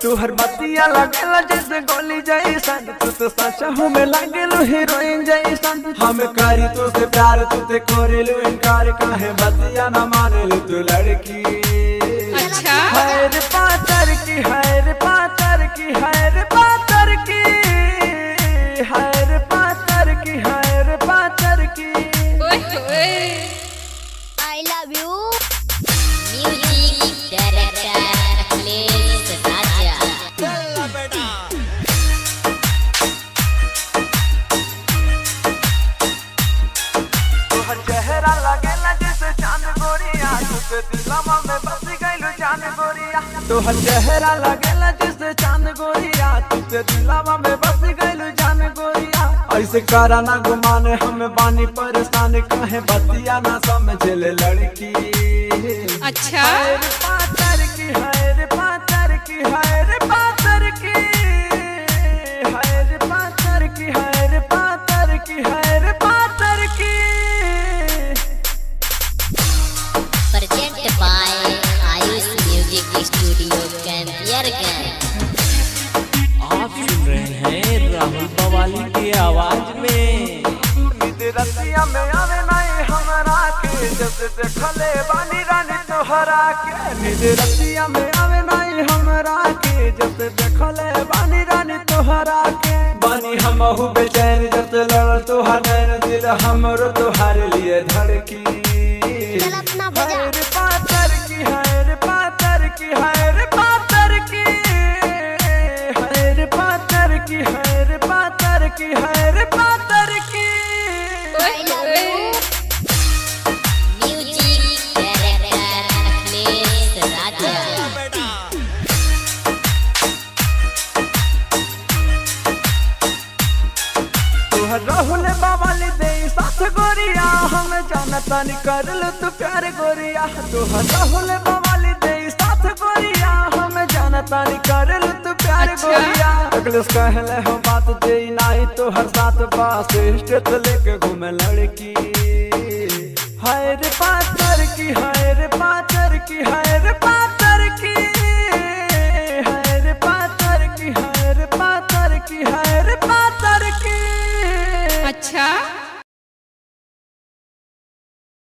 तू हर बतिया लगेला जैसे गोली जैसन, तू तो सच में लागेलू हीरोइन जैसन। हम करी तो से प्यार तू ते करेलू इनकार, काहे बतिया न मानेलू तू लड़की। अच्छा हैर पातर की, हैर पातर की, हैर पातर की, हैर पातर की, हैर पातर की। I love you. Music director Akhilesh Raja. तोहर चेहरा लगेला जैसे चांद गोरिया, तुझे दिलवा में बस गइलू जान गोरिया। तोहर चेहरा लगेला जैसे चांद गोरिया, तुझे दिलवा में बस गइलू जान गोरिया। ऐसे करा ना गुमान हम बानी परेशान, काहे बतिया ना समझले लड़की। अच्छा हैर पातर की, हैर पातर की, हैर पातर की, हैर पातर की, हैर पातर की, हैर पातर की। Present by Ayush Music Studio Campiargan. आप सुन रहे हैं राहुल बवाली की आवाज में। नींद रतिया में आवे नहीं हमरा के, जब देखले बानी रानी तोहरा के। नींद रतिया में आवे नहीं हमरा के, जब देखले बानी रानी तोहरा के। बानी हमहु बेचैन जब लड़ तोहार नैन, दिल हमरो तोहार लिए धड़की। हैर पातर की, हैर पातर की, हैर पातर की, हैर पातर की, हैर पातर की, हैर पातर की। I love you. Music director Akhilesh Raja. तोहर राहुल बवाली दे साथ गोरिया, हम जानता नहीं करल तू प्यार गोरिया। तोहर राहुल बवाली दे साथ गोरिया, हम जानता नहीं करल तू प्यार अच्छा। गोरिया। अगले कहले हो बात दे नहीं तो हर साथ पास स्टेट लेके घूमे लड़की। हैर पातर की, हैर पातर की, हैर पातर